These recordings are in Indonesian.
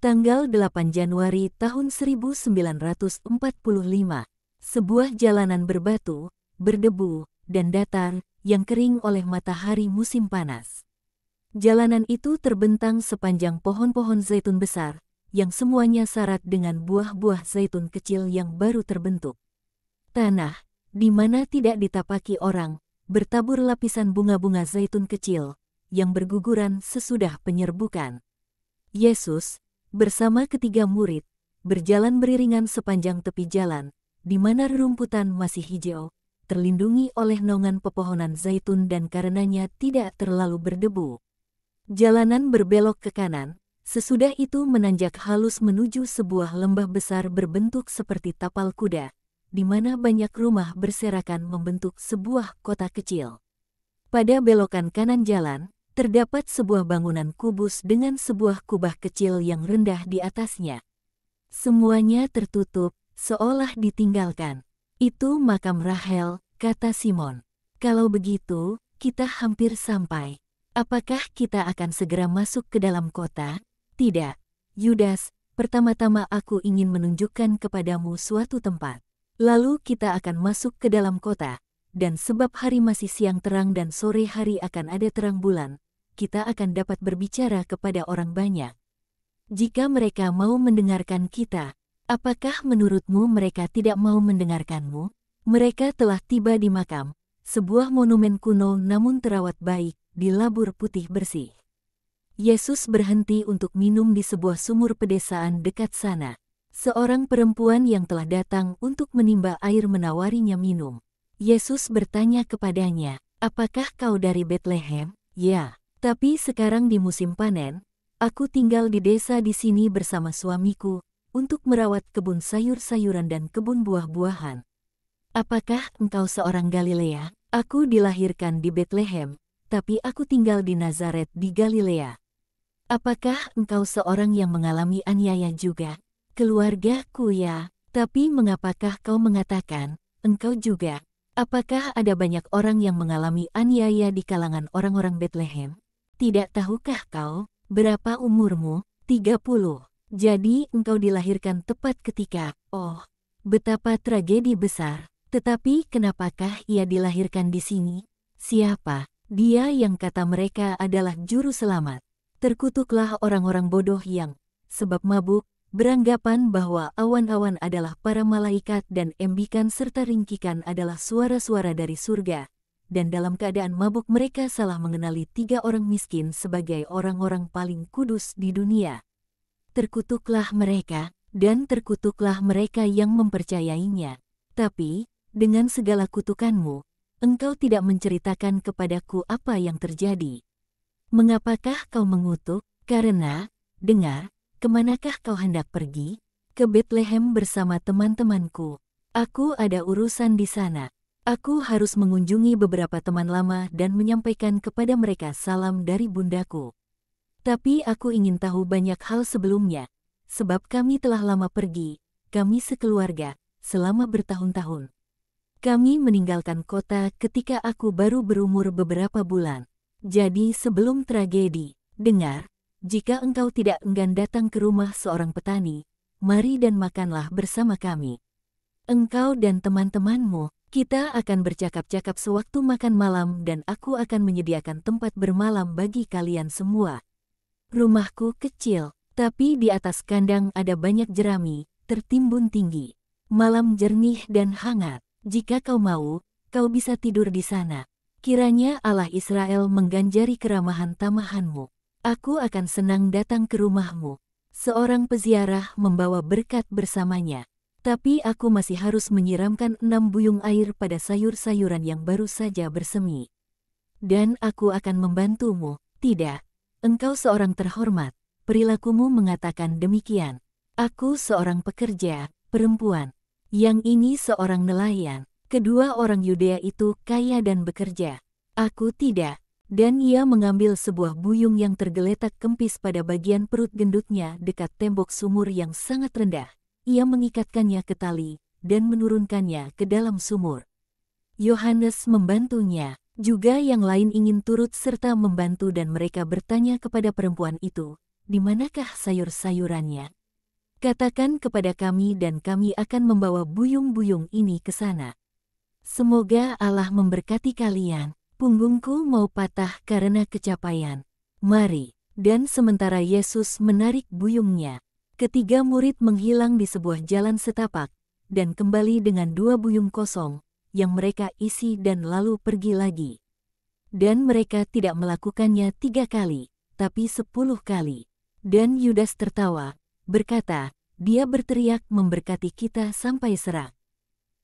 Tanggal 8 Januari tahun 1945, sebuah jalanan berbatu, berdebu, dan datar, yang kering oleh matahari musim panas. Jalanan itu terbentang sepanjang pohon-pohon zaitun besar, yang semuanya syarat dengan buah-buah zaitun kecil yang baru terbentuk. Tanah, di mana tidak ditapaki orang, bertabur lapisan bunga-bunga zaitun kecil, yang berguguran sesudah penyerbukan. Yesus, bersama ketiga murid, berjalan beriringan sepanjang tepi jalan, di mana rerumputan masih hijau, terlindungi oleh naungan pepohonan zaitun dan karenanya tidak terlalu berdebu. Jalanan berbelok ke kanan, sesudah itu menanjak halus menuju sebuah lembah besar berbentuk seperti tapal kuda, di mana banyak rumah berserakan membentuk sebuah kota kecil. Pada belokan kanan jalan, terdapat sebuah bangunan kubus dengan sebuah kubah kecil yang rendah di atasnya. Semuanya tertutup, seolah ditinggalkan. Itu makam Rahel, kata Simon. Kalau begitu, kita hampir sampai. Apakah kita akan segera masuk ke dalam kota? Tidak, Yudas, pertama-tama aku ingin menunjukkan kepadamu suatu tempat. Lalu kita akan masuk ke dalam kota, dan sebab hari masih siang terang dan sore hari akan ada terang bulan, kita akan dapat berbicara kepada orang banyak. Jika mereka mau mendengarkan kita, apakah menurutmu mereka tidak mau mendengarkanmu? Mereka telah tiba di makam, sebuah monumen kuno namun terawat baik, dilabur putih bersih. Yesus berhenti untuk minum di sebuah sumur pedesaan dekat sana. Seorang perempuan yang telah datang untuk menimba air menawarinya minum. Yesus bertanya kepadanya, "Apakah kau dari Betlehem?" "Ya, tapi sekarang di musim panen, aku tinggal di desa di sini bersama suamiku, untuk merawat kebun sayur-sayuran dan kebun buah-buahan." "Apakah engkau seorang Galilea?" "Aku dilahirkan di Betlehem, tapi aku tinggal di Nazaret di Galilea." "Apakah engkau seorang yang mengalami aniaya juga?" "Keluargaku ya." "Tapi mengapakah kau mengatakan, engkau juga?" "Apakah ada banyak orang yang mengalami aniaya di kalangan orang-orang Betlehem? Tidak tahukah kau, berapa umurmu?" 30. "Jadi engkau dilahirkan tepat ketika, oh, betapa tragedi besar. Tetapi kenapakah ia dilahirkan di sini? Siapa dia yang kata mereka adalah juru selamat?" Terkutuklah orang-orang bodoh yang, sebab mabuk, beranggapan bahwa awan-awan adalah para malaikat dan embikan serta ringkikan adalah suara-suara dari surga. Dan dalam keadaan mabuk mereka salah mengenali 3 orang miskin sebagai orang-orang paling kudus di dunia. Terkutuklah mereka, dan terkutuklah mereka yang mempercayainya. Tapi, dengan segala kutukanmu, engkau tidak menceritakan kepadaku apa yang terjadi. Mengapakah kau mengutuk? Karena, dengar, kemanakah kau hendak pergi? Ke Betlehem bersama teman-temanku. Aku ada urusan di sana. Aku harus mengunjungi beberapa teman lama dan menyampaikan kepada mereka salam dari bundaku. Tapi aku ingin tahu banyak hal sebelumnya, sebab kami telah lama pergi, kami sekeluarga, selama bertahun-tahun. Kami meninggalkan kota ketika aku baru berumur beberapa bulan. Jadi sebelum tragedi, dengar, jika engkau tidak enggan datang ke rumah seorang petani, mari dan makanlah bersama kami. Engkau dan teman-temanmu, kita akan bercakap-cakap sewaktu makan malam dan aku akan menyediakan tempat bermalam bagi kalian semua. Rumahku kecil, tapi di atas kandang ada banyak jerami, tertimbun tinggi. Malam jernih dan hangat. Jika kau mau, kau bisa tidur di sana. Kiranya Allah Israel mengganjari keramahan tamahanmu. Aku akan senang datang ke rumahmu. Seorang peziarah membawa berkat bersamanya. Tapi aku masih harus menyiramkan 6 buyung air pada sayur-sayuran yang baru saja bersemi. Dan aku akan membantumu. Tidak, engkau seorang terhormat, perilakumu mengatakan demikian. Aku seorang pekerja, perempuan. Yang ini seorang nelayan. Kedua orang Yudea itu kaya dan bekerja. Aku tidak. Dan ia mengambil sebuah buyung yang tergeletak kempis pada bagian perut gendutnya dekat tembok sumur yang sangat rendah. Ia mengikatkannya ke tali, dan menurunkannya ke dalam sumur. Yohanes membantunya. Juga yang lain ingin turut serta membantu dan mereka bertanya kepada perempuan itu, di manakah sayur-sayurannya? Katakan kepada kami dan kami akan membawa buyung-buyung ini ke sana. Semoga Allah memberkati kalian. Punggungku mau patah karena kecapaian. Mari." Dan sementara Yesus menarik buyungnya, ketiga murid menghilang di sebuah jalan setapak, dan kembali dengan 2 buyung kosong, yang mereka isi dan lalu pergi lagi. Dan mereka tidak melakukannya 3 kali, tapi 10 kali. Dan Yudas tertawa, berkata, "Dia berteriak memberkati kita sampai serak.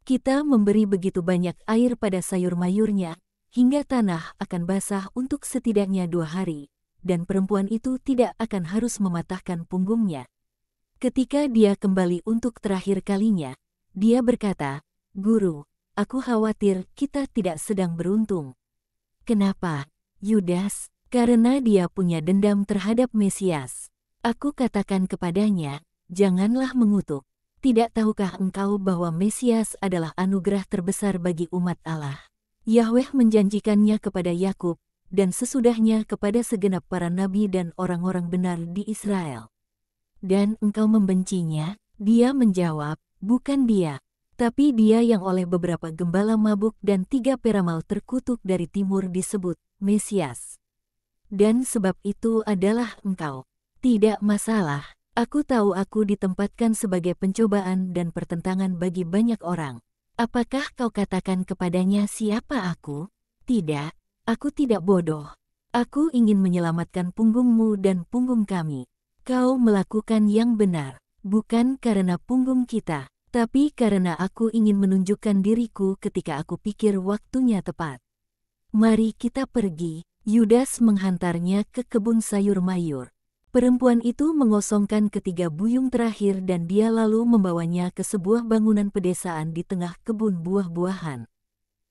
Kita memberi begitu banyak air pada sayur-mayurnya, hingga tanah akan basah untuk setidaknya 2 hari, dan perempuan itu tidak akan harus mematahkan punggungnya." Ketika dia kembali untuk terakhir kalinya, dia berkata, "Guru, aku khawatir kita tidak sedang beruntung." Kenapa, Yudas? Karena dia punya dendam terhadap Mesias. Aku katakan kepadanya, "Janganlah mengutuk. Tidak tahukah engkau bahwa Mesias adalah anugerah terbesar bagi umat Allah? Yahweh menjanjikannya kepada Yakub, dan sesudahnya kepada segenap para nabi dan orang-orang benar di Israel. Dan engkau membencinya?" Dia menjawab, "Bukan dia, tapi dia yang oleh beberapa gembala mabuk dan 3 peramal terkutuk dari timur disebut Mesias. Dan sebab itu adalah engkau." "Tidak masalah. Aku tahu aku ditempatkan sebagai pencobaan dan pertentangan bagi banyak orang. Apakah kau katakan kepadanya siapa aku? Tidak, aku tidak bodoh. Aku ingin menyelamatkan punggungmu dan punggung kami. Kau melakukan yang benar, bukan karena punggung kita, tapi karena aku ingin menunjukkan diriku ketika aku pikir waktunya tepat. Mari kita pergi." Yudas menghantarnya ke kebun sayur-mayur. Perempuan itu mengosongkan ketiga buyung terakhir dan dia lalu membawanya ke sebuah bangunan pedesaan di tengah kebun buah-buahan.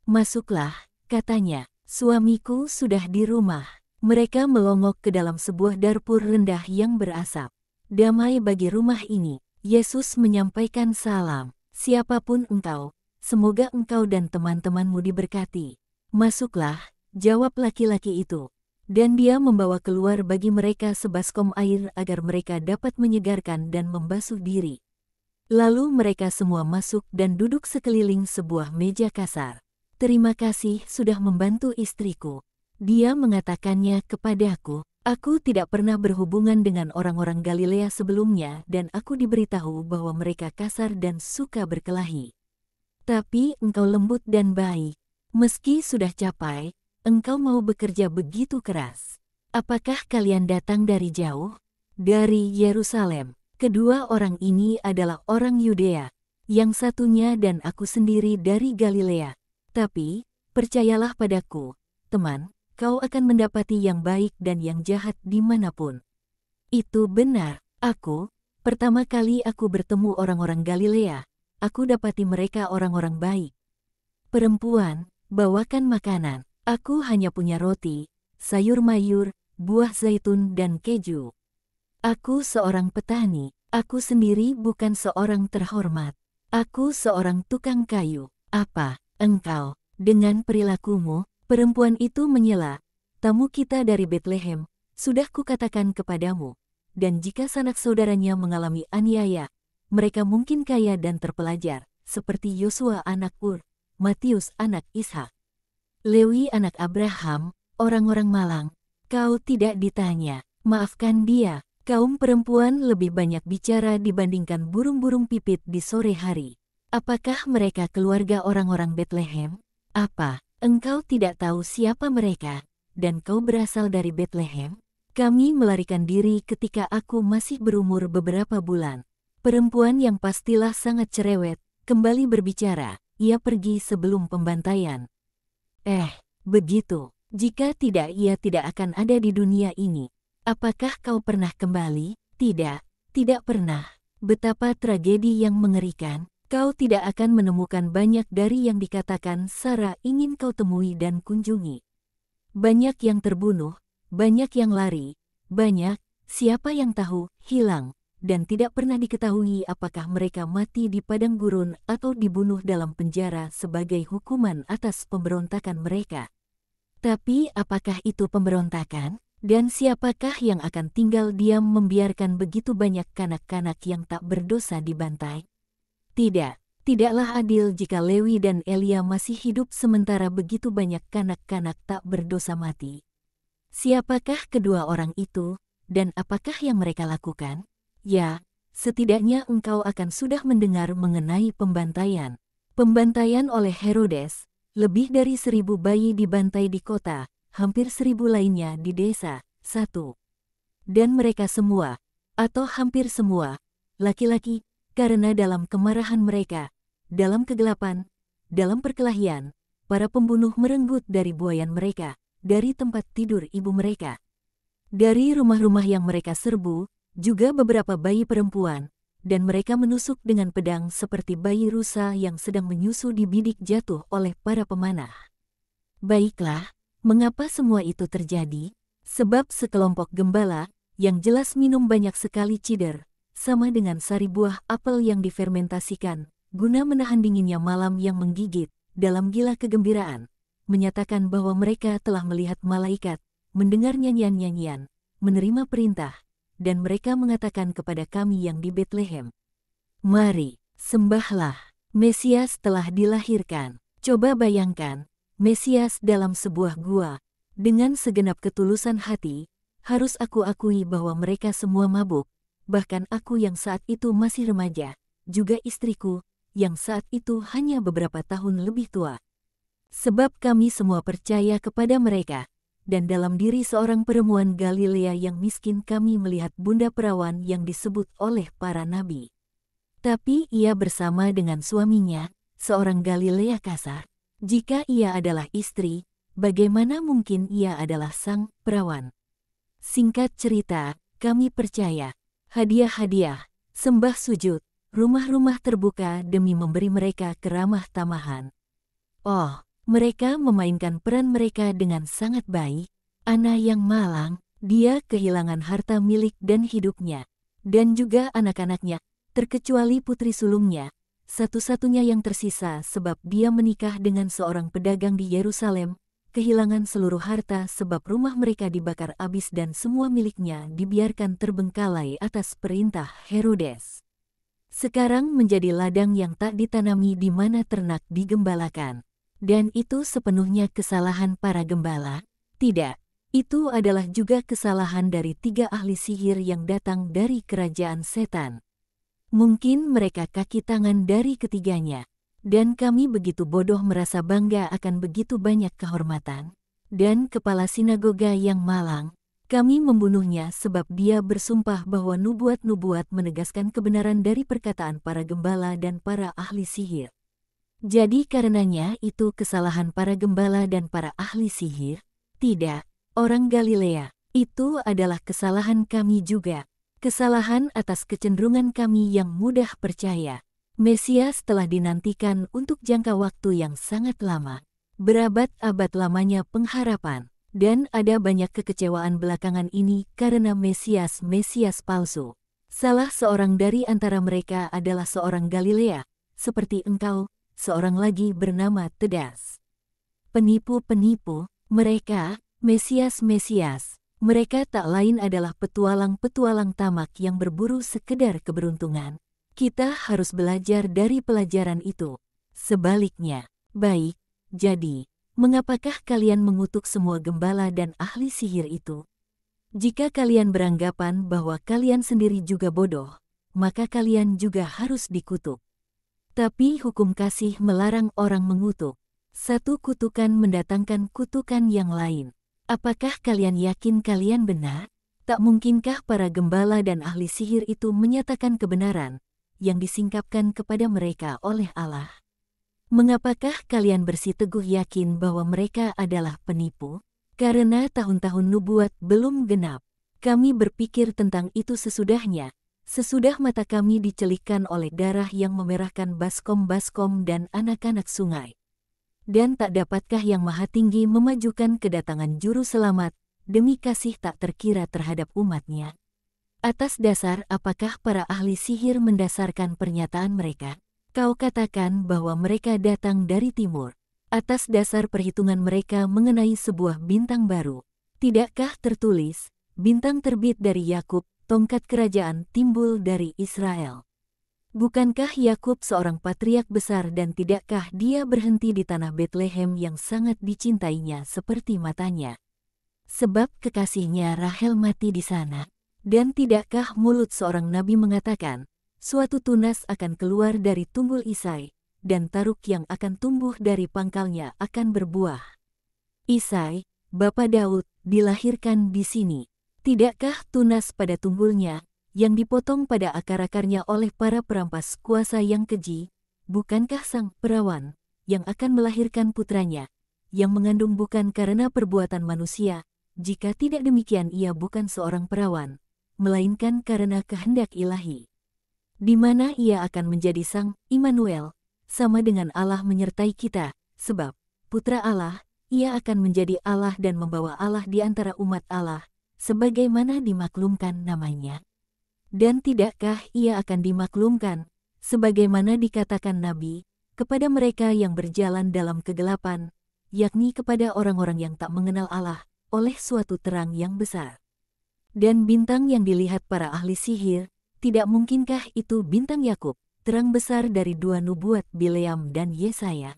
"Masuklah," katanya, "suamiku sudah di rumah." Mereka melongok ke dalam sebuah dapur rendah yang berasap. "Damai bagi rumah ini." Yesus menyampaikan salam, "Siapapun engkau, semoga engkau dan teman-temanmu diberkati." "Masuklah," jawab laki-laki itu. Dan dia membawa keluar bagi mereka sebaskom air agar mereka dapat menyegarkan dan membasuh diri. Lalu mereka semua masuk dan duduk sekeliling sebuah meja kasar. "Terima kasih sudah membantu istriku," dia mengatakannya kepadaku. "Aku tidak pernah berhubungan dengan orang-orang Galilea sebelumnya dan aku diberitahu bahwa mereka kasar dan suka berkelahi. Tapi engkau lembut dan baik. Meski sudah capai, engkau mau bekerja begitu keras. Apakah kalian datang dari jauh?" "Dari Yerusalem." Kedua orang ini adalah orang Yudea, yang satunya dan aku sendiri dari Galilea. "Tapi, percayalah padaku, teman, kau akan mendapati yang baik dan yang jahat dimanapun." "Itu benar, pertama kali aku bertemu orang-orang Galilea, aku dapati mereka orang-orang baik." "Perempuan, bawakan makanan. Aku hanya punya roti, sayur-mayur, buah zaitun dan keju. Aku seorang petani, aku sendiri bukan seorang terhormat. Aku seorang tukang kayu." "Apa, engkau, dengan perilakumu?" Perempuan itu menyela, "Tamu kita dari Betlehem, sudah kukatakan kepadamu, dan jika sanak saudaranya mengalami aniaya, mereka mungkin kaya dan terpelajar, seperti Yosua anak Ur, Matius anak Ishak, Lewi anak Abraham, orang-orang malang. Kau tidak ditanya." "Maafkan dia." Kaum perempuan lebih banyak bicara dibandingkan burung-burung pipit di sore hari. "Apakah mereka keluarga orang-orang Betlehem? Apa, engkau tidak tahu siapa mereka, dan kau berasal dari Betlehem? Kami melarikan diri ketika aku masih berumur beberapa bulan." Perempuan yang pastilah sangat cerewet, kembali berbicara, "Ia pergi sebelum pembantaian." Begitu. Jika tidak, ia tidak akan ada di dunia ini." "Apakah kau pernah kembali?" "Tidak, tidak pernah." "Betapa tragedi yang mengerikan. Kau tidak akan menemukan banyak dari yang dikatakan Sarah ingin kau temui dan kunjungi. Banyak yang terbunuh, banyak yang lari, banyak, siapa yang tahu, hilang, dan tidak pernah diketahui apakah mereka mati di padang gurun atau dibunuh dalam penjara sebagai hukuman atas pemberontakan mereka." "Tapi apakah itu pemberontakan?" Dan siapakah yang akan tinggal diam membiarkan begitu banyak kanak-kanak yang tak berdosa dibantai? Tidak, tidaklah adil jika Lewi dan Elia masih hidup sementara begitu banyak kanak-kanak tak berdosa mati. Siapakah kedua orang itu, dan apakah yang mereka lakukan? Ya, setidaknya engkau akan sudah mendengar mengenai pembantaian. Pembantaian oleh Herodes, lebih dari 1.000 bayi dibantai di kota, hampir 1.000 lainnya di desa. 1. Dan mereka semua, atau hampir semua, laki-laki, karena dalam kemarahan mereka, dalam kegelapan, dalam perkelahian, para pembunuh merenggut dari buayan mereka, dari tempat tidur ibu mereka. Dari rumah-rumah yang mereka serbu, juga beberapa bayi perempuan, dan mereka menusuk dengan pedang seperti bayi rusa yang sedang menyusu di bidik jatuh oleh para pemanah. Baiklah, mengapa semua itu terjadi? Sebab sekelompok gembala, yang jelas minum banyak sekali cider, sama dengan sari buah apel yang difermentasikan, guna menahan dinginnya malam yang menggigit, dalam gila kegembiraan, menyatakan bahwa mereka telah melihat malaikat, mendengar nyanyian-nyanyian, menerima perintah, dan mereka mengatakan kepada kami yang di Betlehem, "Mari, sembahlah, Mesias telah dilahirkan." Coba bayangkan, Mesias dalam sebuah gua, dengan segenap ketulusan hati, harus aku akui bahwa mereka semua mabuk, bahkan aku yang saat itu masih remaja, juga istriku, yang saat itu hanya beberapa tahun lebih tua. Sebab kami semua percaya kepada mereka, dan dalam diri seorang perempuan Galilea yang miskin kami melihat bunda perawan yang disebut oleh para nabi. Tapi ia bersama dengan suaminya, seorang Galilea kasar. Jika ia adalah istri, bagaimana mungkin ia adalah sang perawan? Singkat cerita, kami percaya. Hadiah-hadiah, sembah sujud, rumah-rumah terbuka demi memberi mereka keramah tamahan. Oh, mereka memainkan peran mereka dengan sangat baik. Ana yang malang, dia kehilangan harta milik dan hidupnya, dan juga anak-anaknya, terkecuali putri sulungnya, satu-satunya yang tersisa sebab dia menikah dengan seorang pedagang di Yerusalem, kehilangan seluruh harta sebab rumah mereka dibakar habis dan semua miliknya dibiarkan terbengkalai atas perintah Herodes. Sekarang menjadi ladang yang tak ditanami di mana ternak digembalakan. Dan itu sepenuhnya kesalahan para gembala? Tidak, itu adalah juga kesalahan dari 3 ahli sihir yang datang dari kerajaan setan. Mungkin mereka kaki tangan dari ketiganya. Dan kami begitu bodoh merasa bangga akan begitu banyak kehormatan. Dan kepala sinagoga yang malang, kami membunuhnya sebab dia bersumpah bahwa nubuat-nubuat menegaskan kebenaran dari perkataan para gembala dan para ahli sihir. Jadi karenanya itu kesalahan para gembala dan para ahli sihir? Tidak, orang Galilea, itu adalah kesalahan kami juga. Kesalahan atas kecenderungan kami yang mudah percaya. Mesias telah dinantikan untuk jangka waktu yang sangat lama. Berabad-abad lamanya pengharapan. Dan ada banyak kekecewaan belakangan ini karena Mesias palsu. Salah seorang dari antara mereka adalah seorang Galilea, seperti engkau, seorang lagi bernama Tedas. Penipu-penipu, mereka, Mesias, mereka tak lain adalah petualang-petualang tamak yang berburu sekedar keberuntungan. Kita harus belajar dari pelajaran itu. Sebaliknya, baik, jadi, mengapakah kalian mengutuk semua gembala dan ahli sihir itu? Jika kalian beranggapan bahwa kalian sendiri juga bodoh, maka kalian juga harus dikutuk. Tapi hukum kasih melarang orang mengutuk. Satu kutukan mendatangkan kutukan yang lain. Apakah kalian yakin kalian benar? Tak mungkinkah para gembala dan ahli sihir itu menyatakan kebenaran yang disingkapkan kepada mereka oleh Allah? Mengapakah kalian bersiteguh yakin bahwa mereka adalah penipu? Karena tahun-tahun nubuat belum genap. Kami berpikir tentang itu sesudahnya, sesudah mata kami dicelikkan oleh darah yang memerahkan baskom-baskom dan anak-anak sungai. Dan tak dapatkah Yang Maha Tinggi memajukan kedatangan Juru Selamat demi kasih tak terkira terhadap umatnya? Atas dasar apakah para ahli sihir mendasarkan pernyataan mereka? Kau katakan bahwa mereka datang dari timur. Atas dasar perhitungan mereka mengenai sebuah bintang baru. Tidakkah tertulis, bintang terbit dari Yakub, tongkat kerajaan timbul dari Israel? Bukankah Yakub seorang patriark besar dan tidakkah dia berhenti di tanah Betlehem yang sangat dicintainya seperti matanya? Sebab kekasihnya Rahel mati di sana. Dan tidakkah mulut seorang nabi mengatakan, suatu tunas akan keluar dari tunggul Isai, dan taruk yang akan tumbuh dari pangkalnya akan berbuah. Isai, bapa Daud, dilahirkan di sini. Tidakkah tunas pada tunggulnya, yang dipotong pada akar-akarnya oleh para perampas kuasa yang keji, bukankah sang perawan, yang akan melahirkan putranya, yang mengandung bukan karena perbuatan manusia, jika tidak demikian ia bukan seorang perawan, melainkan karena kehendak ilahi. Di mana ia akan menjadi sang Immanuel, sama dengan Allah menyertai kita, sebab putra Allah, ia akan menjadi Allah dan membawa Allah di antara umat Allah, sebagaimana dimaklumkan namanya. Dan tidakkah ia akan dimaklumkan, sebagaimana dikatakan Nabi, kepada mereka yang berjalan dalam kegelapan, yakni kepada orang-orang yang tak mengenal Allah, oleh suatu terang yang besar. Dan bintang yang dilihat para ahli sihir, tidak mungkinkah itu bintang Yakub, terang besar dari dua nubuat Bileam dan Yesaya?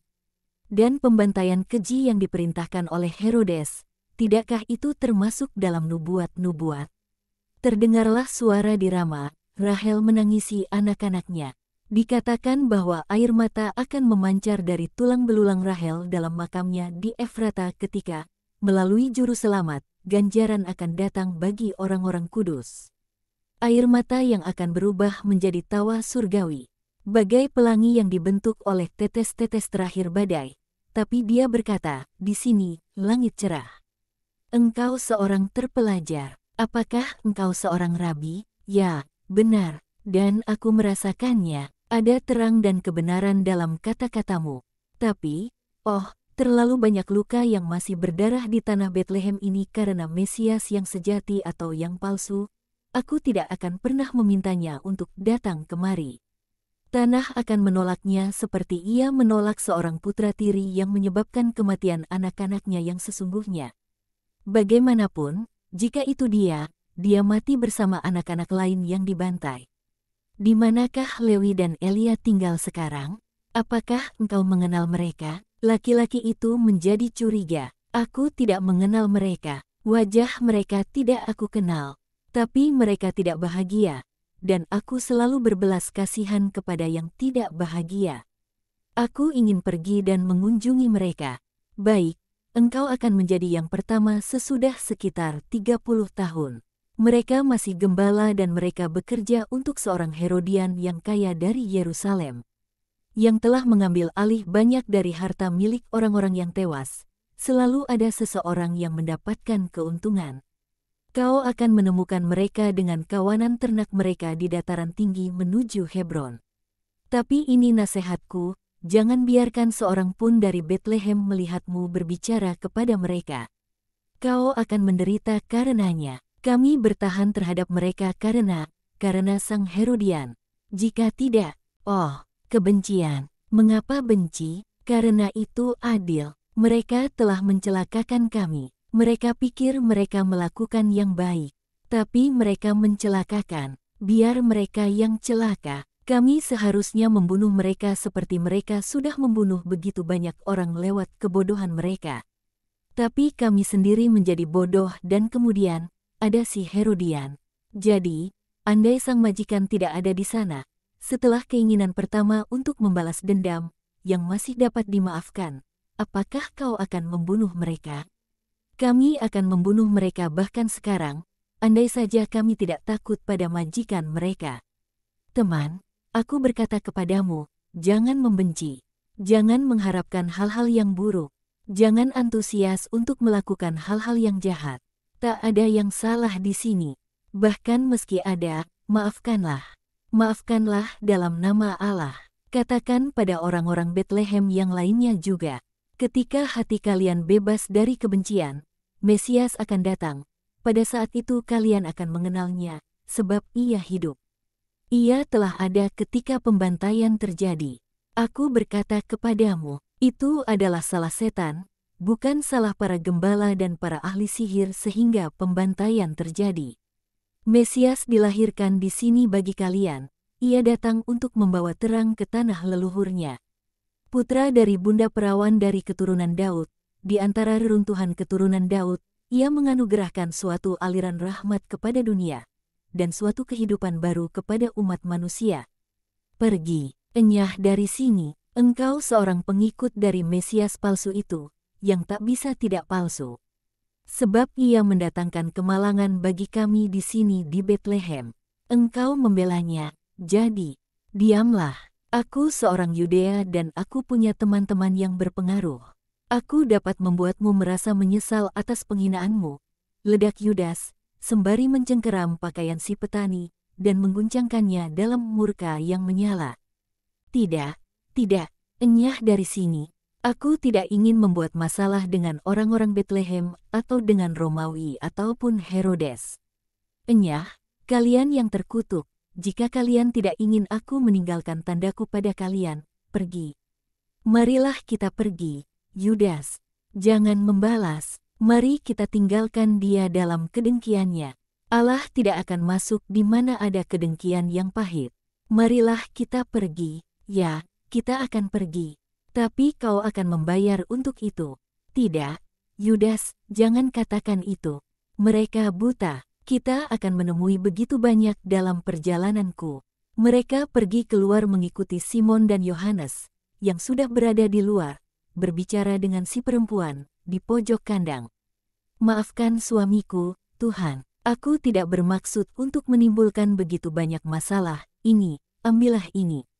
Dan pembantaian keji yang diperintahkan oleh Herodes, tidakkah itu termasuk dalam nubuat-nubuat? Terdengarlah suara di Rama, Rahel menangisi anak-anaknya. Dikatakan bahwa air mata akan memancar dari tulang belulang Rahel dalam makamnya di Efrata ketika, melalui juru selamat, ganjaran akan datang bagi orang-orang kudus. Air mata yang akan berubah menjadi tawa surgawi, bagai pelangi yang dibentuk oleh tetes-tetes terakhir badai. Tapi dia berkata, di sini, langit cerah. Engkau seorang terpelajar. Apakah engkau seorang rabi? Ya, benar, dan aku merasakannya. Ada terang dan kebenaran dalam kata-katamu. Tapi, oh, terlalu banyak luka yang masih berdarah di tanah Betlehem ini karena Mesias yang sejati atau yang palsu. Aku tidak akan pernah memintanya untuk datang kemari. Tanah akan menolaknya seperti ia menolak seorang putra tiri yang menyebabkan kematian anak-anaknya yang sesungguhnya. Bagaimanapun, jika itu dia mati bersama anak-anak lain yang dibantai. Di manakah Lewi dan Elia tinggal sekarang? Apakah engkau mengenal mereka? Laki-laki itu menjadi curiga. Aku tidak mengenal mereka. Wajah mereka tidak aku kenal. Tapi mereka tidak bahagia. Dan aku selalu berbelas kasihan kepada yang tidak bahagia. Aku ingin pergi dan mengunjungi mereka. Baik, engkau akan menjadi yang pertama sesudah sekitar 30 tahun. Mereka masih gembala dan mereka bekerja untuk seorang Herodian yang kaya dari Yerusalem, yang telah mengambil alih banyak dari harta milik orang-orang yang tewas. Selalu ada seseorang yang mendapatkan keuntungan. Kau akan menemukan mereka dengan kawanan ternak mereka di dataran tinggi menuju Hebron. Tapi ini nasihatku, jangan biarkan seorang pun dari Betlehem melihatmu berbicara kepada mereka. Kau akan menderita karenanya. Kami bertahan terhadap mereka karena sang Herodian. Jika tidak, oh, kebencian. Mengapa benci? Karena itu adil. Mereka telah mencelakakan kami. Mereka pikir mereka melakukan yang baik. Tapi mereka mencelakakan. Biar mereka yang celaka. Kami seharusnya membunuh mereka seperti mereka sudah membunuh begitu banyak orang lewat kebodohan mereka. Tapi kami sendiri menjadi bodoh dan kemudian ada si Herodian. Jadi, andai sang majikan tidak ada di sana, setelah keinginan pertama untuk membalas dendam, yang masih dapat dimaafkan, apakah kau akan membunuh mereka? Kami akan membunuh mereka bahkan sekarang, andai saja kami tidak takut pada majikan mereka. Teman, aku berkata kepadamu, jangan membenci, jangan mengharapkan hal-hal yang buruk, jangan antusias untuk melakukan hal-hal yang jahat. Tak ada yang salah di sini. Bahkan meski ada, maafkanlah. Maafkanlah dalam nama Allah. Katakan pada orang-orang Betlehem yang lainnya juga. Ketika hati kalian bebas dari kebencian, Mesias akan datang. Pada saat itu kalian akan mengenalnya, sebab ia hidup. Ia telah ada ketika pembantaian terjadi. Aku berkata kepadamu, itu adalah salah setan, bukan salah para gembala dan para ahli sihir sehingga pembantaian terjadi. Mesias dilahirkan di sini bagi kalian. Ia datang untuk membawa terang ke tanah leluhurnya. Putra dari bunda perawan dari keturunan Daud, di antara reruntuhan keturunan Daud, ia menganugerahkan suatu aliran rahmat kepada dunia, dan suatu kehidupan baru kepada umat manusia. Pergi, enyah dari sini, engkau seorang pengikut dari Mesias palsu itu, yang tak bisa tidak palsu. Sebab ia mendatangkan kemalangan bagi kami di sini di Betlehem. Engkau membelanya, jadi, diamlah. Aku seorang Yudea dan aku punya teman-teman yang berpengaruh. Aku dapat membuatmu merasa menyesal atas penghinaanmu, ledak Yudas, sembari mencengkeram pakaian si petani, dan mengguncangkannya dalam murka yang menyala. Tidak, enyah dari sini. Aku tidak ingin membuat masalah dengan orang-orang Betlehem atau dengan Romawi ataupun Herodes. Enyah, kalian yang terkutuk, jika kalian tidak ingin aku meninggalkan tandaku pada kalian, pergi. Marilah kita pergi, Yudas. Jangan membalas, mari kita tinggalkan dia dalam kedengkiannya. Allah tidak akan masuk di mana ada kedengkian yang pahit. Marilah kita pergi, ya, kita akan pergi. Tapi kau akan membayar untuk itu. Tidak, Yudas, jangan katakan itu. Mereka buta. Kita akan menemui begitu banyak dalam perjalananku. Mereka pergi keluar mengikuti Simon dan Yohanes, yang sudah berada di luar, berbicara dengan si perempuan, di pojok kandang. Maafkan suamiku, Tuhan. Aku tidak bermaksud untuk menimbulkan begitu banyak masalah. Ini, ambillah ini.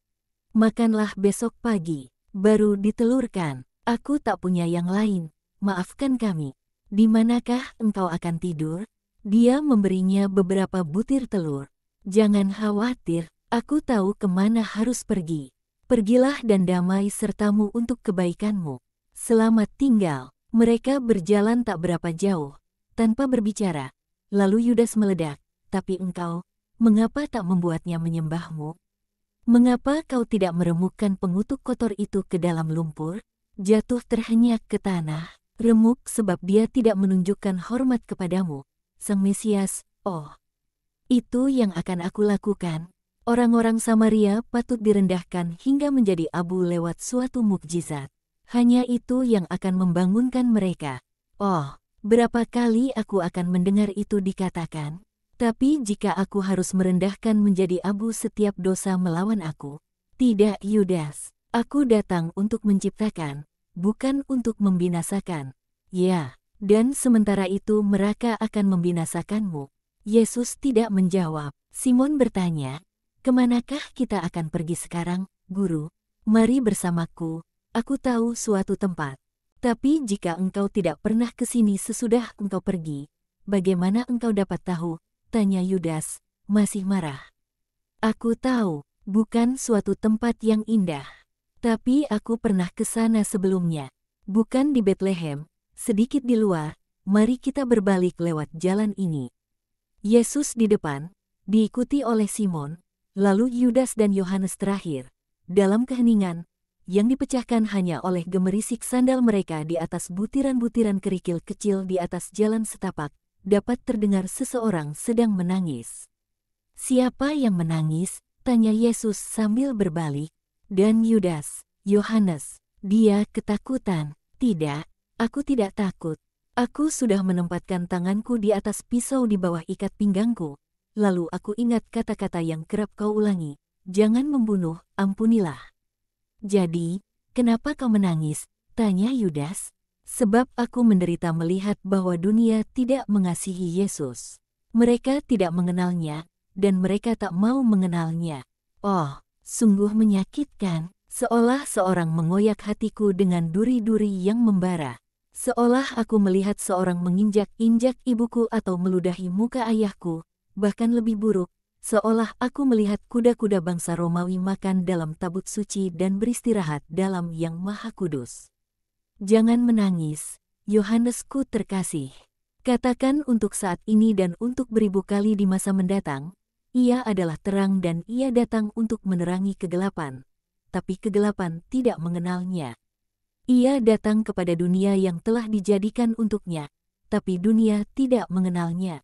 Makanlah besok pagi. Baru ditelurkan. Aku tak punya yang lain. Maafkan kami. Di manakah engkau akan tidur? Dia memberinya beberapa butir telur. Jangan khawatir, aku tahu kemana harus pergi. Pergilah dan damai sertamu untuk kebaikanmu. Selamat tinggal. Mereka berjalan tak berapa jauh, tanpa berbicara. Lalu Yudas meledak, tapi engkau, mengapa tak membuatnya menyembahmu? Mengapa kau tidak meremukkan pengutuk kotor itu ke dalam lumpur? Jatuh terhenyak ke tanah, remuk sebab dia tidak menunjukkan hormat kepadamu, Sang Mesias. Oh, itu yang akan aku lakukan. Orang-orang Samaria patut direndahkan hingga menjadi abu lewat suatu mukjizat. Hanya itu yang akan membangunkan mereka. Oh, berapa kali aku akan mendengar itu dikatakan? Tapi jika aku harus merendahkan menjadi abu setiap dosa melawan aku, tidak Yudas, aku datang untuk menciptakan, bukan untuk membinasakan. Ya, dan sementara itu mereka akan membinasakanmu. Yesus tidak menjawab. Simon bertanya, kemanakah kita akan pergi sekarang, Guru? Mari bersamaku, aku tahu suatu tempat. Tapi jika engkau tidak pernah ke sini sesudah engkau pergi, bagaimana engkau dapat tahu? Tanya Yudas, masih marah. Aku tahu, bukan suatu tempat yang indah. Tapi aku pernah ke sana sebelumnya. Bukan di Betlehem, sedikit di luar, mari kita berbalik lewat jalan ini. Yesus di depan, diikuti oleh Simon, lalu Yudas dan Yohanes terakhir, dalam keheningan, yang dipecahkan hanya oleh gemerisik sandal mereka di atas butiran-butiran kerikil kecil di atas jalan setapak. Dapat terdengar seseorang sedang menangis. Siapa yang menangis? Tanya Yesus sambil berbalik. Dan Yudas, Yohanes, dia ketakutan. Tidak, aku tidak takut. Aku sudah menempatkan tanganku di atas pisau di bawah ikat pinggangku. Lalu aku ingat kata-kata yang kerap kau ulangi. Jangan membunuh, ampunilah. Jadi, kenapa kau menangis? Tanya Yudas. Sebab aku menderita melihat bahwa dunia tidak mengasihi Yesus. Mereka tidak mengenalnya, dan mereka tak mau mengenalnya. Oh, sungguh menyakitkan, seolah seorang mengoyak hatiku dengan duri-duri yang membara. Seolah aku melihat seorang menginjak-injak ibuku atau meludahi muka ayahku, bahkan lebih buruk, seolah aku melihat kuda-kuda bangsa Romawi makan dalam tabut suci dan beristirahat dalam Yang Maha Kudus. Jangan menangis, Yohanesku terkasih. Katakan untuk saat ini dan untuk beribu kali di masa mendatang, ia adalah terang dan ia datang untuk menerangi kegelapan, tapi kegelapan tidak mengenalnya. Ia datang kepada dunia yang telah dijadikan untuknya, tapi dunia tidak mengenalnya.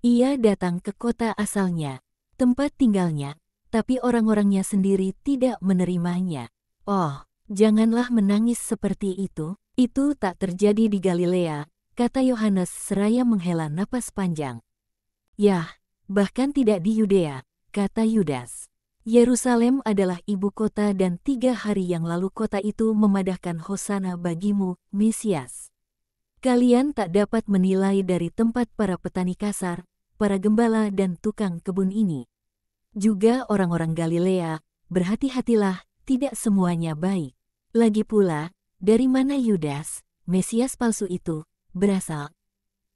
Ia datang ke kota asalnya, tempat tinggalnya, tapi orang-orangnya sendiri tidak menerimanya. Oh, janganlah menangis seperti itu tak terjadi di Galilea, kata Yohanes seraya menghela napas panjang. Yah, bahkan tidak di Yudea, kata Yudas. Yerusalem adalah ibu kota dan 3 hari yang lalu kota itu memadahkan hosana bagimu, Mesias. Kalian tak dapat menilai dari tempat para petani kasar, para gembala dan tukang kebun ini. Juga orang-orang Galilea, berhati-hatilah, tidak semuanya baik. Lagi pula, dari mana Yudas, Mesias palsu itu, berasal?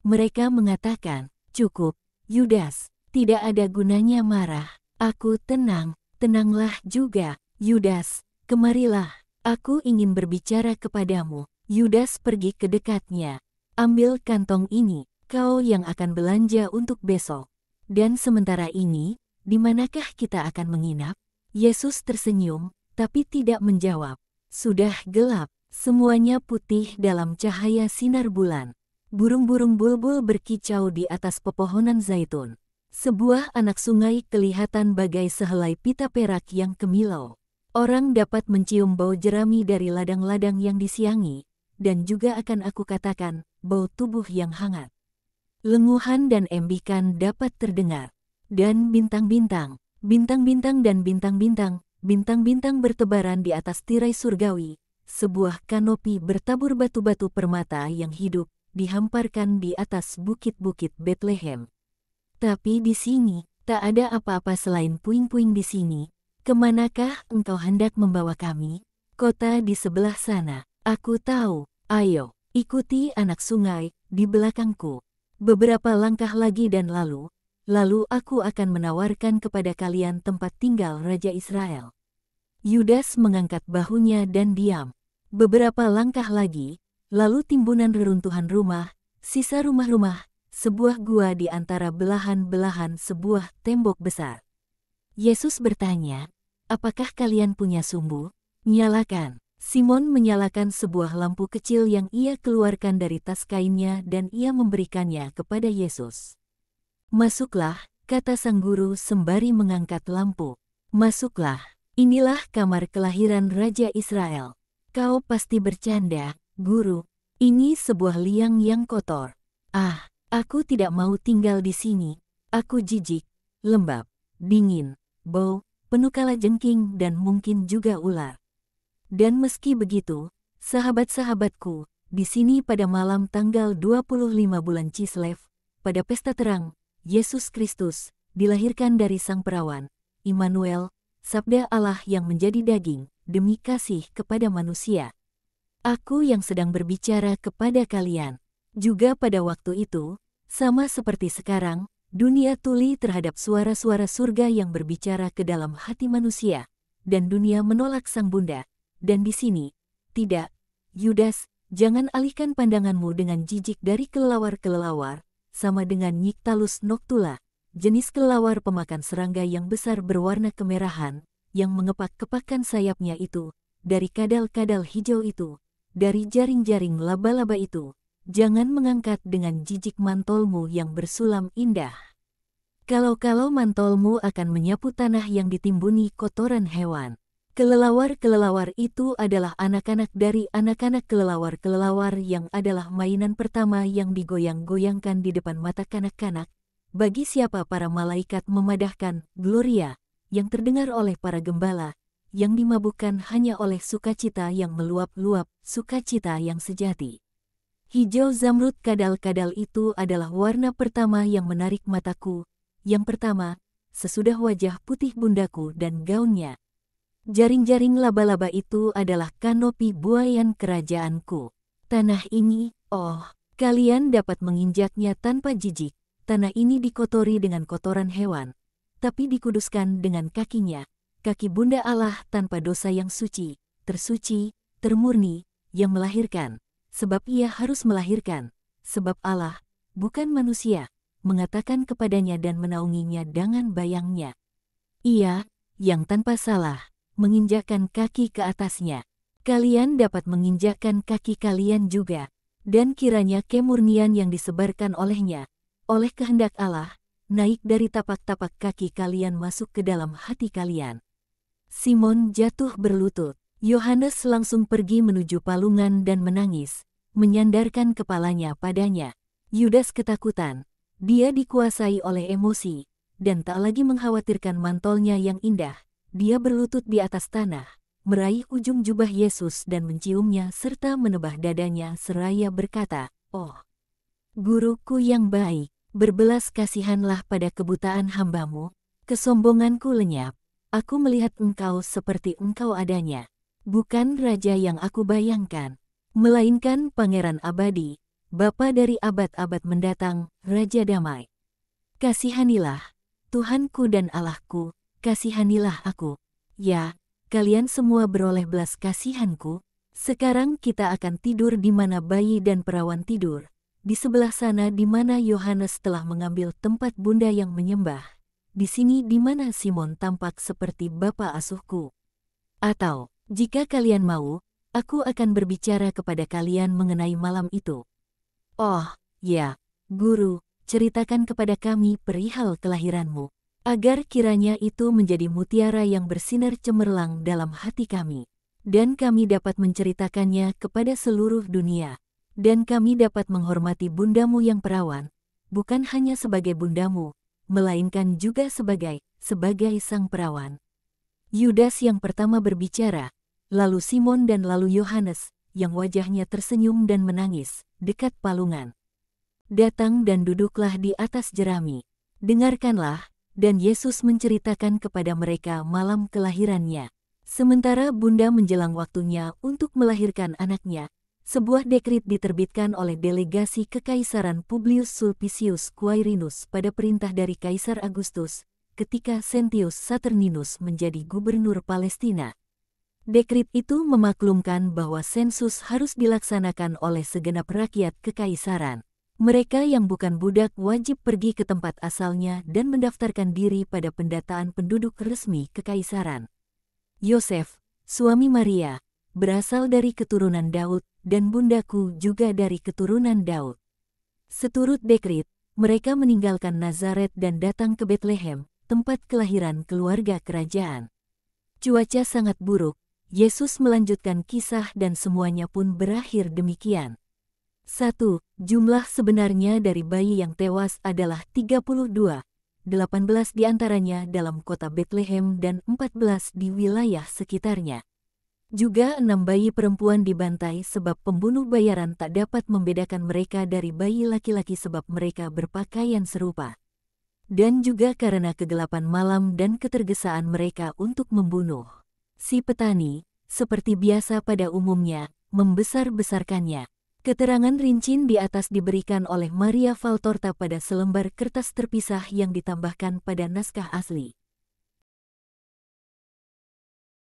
Mereka mengatakan, cukup, Yudas, tidak ada gunanya marah. Aku tenang, tenanglah juga, Yudas, kemarilah, aku ingin berbicara kepadamu. Yudas pergi ke dekatnya. Ambil kantong ini, kau yang akan belanja untuk besok. Dan sementara ini, di manakah kita akan menginap? Yesus tersenyum, tapi tidak menjawab. Sudah gelap, semuanya putih dalam cahaya sinar bulan. Burung-burung bulbul berkicau di atas pepohonan zaitun. Sebuah anak sungai kelihatan bagai sehelai pita perak yang kemilau. Orang dapat mencium bau jerami dari ladang-ladang yang disiangi, dan juga akan aku katakan, bau tubuh yang hangat. Lenguhan dan embikan dapat terdengar. Dan bintang-bintang, bintang-bintang dan bintang-bintang, bintang-bintang bertebaran di atas tirai surgawi. Sebuah kanopi bertabur batu-batu permata yang hidup, dihamparkan di atas bukit-bukit Bethlehem. Tapi di sini, tak ada apa-apa selain puing-puing di sini. Kemanakah engkau hendak membawa kami? Kota di sebelah sana. Aku tahu, ayo, ikuti anak sungai, di belakangku. Beberapa langkah lagi dan lalu aku akan menawarkan kepada kalian tempat tinggal Raja Israel. Yudas mengangkat bahunya dan diam. Beberapa langkah lagi, lalu timbunan reruntuhan rumah, sisa rumah-rumah, sebuah gua di antara belahan-belahan sebuah tembok besar. Yesus bertanya, apakah kalian punya sumbu? Nyalakan. Simon menyalakan sebuah lampu kecil yang ia keluarkan dari tas kainnya dan ia memberikannya kepada Yesus. Masuklah, kata sang guru sembari mengangkat lampu. Masuklah, inilah kamar kelahiran Raja Israel. Kau pasti bercanda, guru. Ini sebuah liang yang kotor. Ah, aku tidak mau tinggal di sini. Aku jijik, lembab, dingin, bau, penuh kalajengking dan mungkin juga ular. Dan meski begitu, sahabat-sahabatku, di sini pada malam tanggal 25 bulan Kislev, pada pesta terang, Yesus Kristus, dilahirkan dari Sang Perawan, Immanuel, Sabda Allah yang menjadi daging, demi kasih kepada manusia. Aku yang sedang berbicara kepada kalian. Juga pada waktu itu, sama seperti sekarang, dunia tuli terhadap suara-suara surga yang berbicara ke dalam hati manusia, dan dunia menolak Sang Bunda. Dan di sini, tidak, Yudas, jangan alihkan pandanganmu dengan jijik dari kelelawar-kelelawar, sama dengan Nyctalus noctula, jenis kelelawar pemakan serangga yang besar berwarna kemerahan, yang mengepak-kepakkan sayapnya itu, dari kadal-kadal hijau itu, dari jaring-jaring laba-laba itu. Jangan mengangkat dengan jijik mantolmu yang bersulam indah. Kalau-kalau mantolmu akan menyapu tanah yang ditimbuni kotoran hewan. Kelelawar-kelelawar itu adalah anak-anak dari anak-anak kelelawar-kelelawar yang adalah mainan pertama yang digoyang-goyangkan di depan mata kanak-kanak, bagi siapa para malaikat memadahkan Gloria, yang terdengar oleh para gembala, yang dimabukkan hanya oleh sukacita yang meluap-luap, sukacita yang sejati. Hijau zamrud kadal-kadal itu adalah warna pertama yang menarik mataku, yang pertama, sesudah wajah putih bundaku dan gaunnya. Jaring-jaring laba-laba itu adalah kanopi buayan kerajaanku. Tanah ini, oh, kalian dapat menginjaknya tanpa jijik. Tanah ini dikotori dengan kotoran hewan, tapi dikuduskan dengan kakinya, kaki Bunda Allah tanpa dosa yang suci, tersuci, termurni, yang melahirkan. Sebab ia harus melahirkan, sebab Allah, bukan manusia, mengatakan kepadanya dan menaunginya dengan bayangnya. Ia, yang tanpa salah, menginjakkan kaki ke atasnya. kalian dapat menginjakkan kaki kalian juga. Dan kiranya kemurnian yang disebarkan olehnya, oleh kehendak Allah, naik dari tapak-tapak kaki kalian masuk ke dalam hati kalian. Simon jatuh berlutut. Yohanes langsung pergi menuju palungan dan menangis, menyandarkan kepalanya padanya. Yudas ketakutan. Dia dikuasai oleh emosi, dan tak lagi mengkhawatirkan mantolnya yang indah. Dia berlutut di atas tanah, meraih ujung jubah Yesus dan menciumnya serta menebah dadanya seraya berkata, "Oh, Guruku yang baik, berbelas kasihanlah pada kebutaan hamba-Mu, kesombonganku lenyap, aku melihat Engkau seperti Engkau adanya, bukan raja yang aku bayangkan, melainkan Pangeran abadi, Bapa dari abad-abad mendatang, Raja damai. Kasihanilah, Tuhanku dan Allahku, kasihanilah aku. Ya, kalian semua beroleh belas kasihanku. Sekarang kita akan tidur di mana bayi dan perawan tidur, di sebelah sana di mana Yohanes telah mengambil tempat bunda yang menyembah, di sini di mana Simon tampak seperti bapa asuhku. Atau, jika kalian mau, aku akan berbicara kepada kalian mengenai malam itu. Oh, ya, Guru, ceritakan kepada kami perihal kelahiranmu, agar kiranya itu menjadi mutiara yang bersinar cemerlang dalam hati kami, dan kami dapat menceritakannya kepada seluruh dunia, dan kami dapat menghormati bundamu yang perawan, bukan hanya sebagai bundamu, melainkan juga sebagai sang perawan." Yudas yang pertama berbicara, lalu Simon dan lalu Yohanes, yang wajahnya tersenyum dan menangis, dekat palungan. "Datang dan duduklah di atas jerami. Dengarkanlah," dan Yesus menceritakan kepada mereka malam kelahirannya. Sementara bunda menjelang waktunya untuk melahirkan anaknya, sebuah dekrit diterbitkan oleh delegasi Kekaisaran Publius Sulpicius Quirinius pada perintah dari Kaisar Agustus, ketika Sentius Saturninus menjadi gubernur Palestina. Dekrit itu memaklumkan bahwa sensus harus dilaksanakan oleh segenap rakyat kekaisaran. Mereka yang bukan budak wajib pergi ke tempat asalnya dan mendaftarkan diri pada pendataan penduduk resmi kekaisaran. Yosef, suami Maria, berasal dari keturunan Daud, dan bundaku juga dari keturunan Daud. Seturut dekrit, mereka meninggalkan Nazaret dan datang ke Betlehem, tempat kelahiran keluarga kerajaan. Cuaca sangat buruk, Yesus melanjutkan kisah dan semuanya pun berakhir demikian. 1. Jumlah sebenarnya dari bayi yang tewas adalah 32, 18 diantaranya dalam kota Betlehem dan 14 di wilayah sekitarnya. Juga 6 bayi perempuan dibantai sebab pembunuh bayaran tak dapat membedakan mereka dari bayi laki-laki sebab mereka berpakaian serupa. Dan juga karena kegelapan malam dan ketergesaan mereka untuk membunuh. Si petani, seperti biasa pada umumnya, membesar-besarkannya. Keterangan rinci di atas diberikan oleh Maria Valtorta pada selembar kertas terpisah yang ditambahkan pada naskah asli.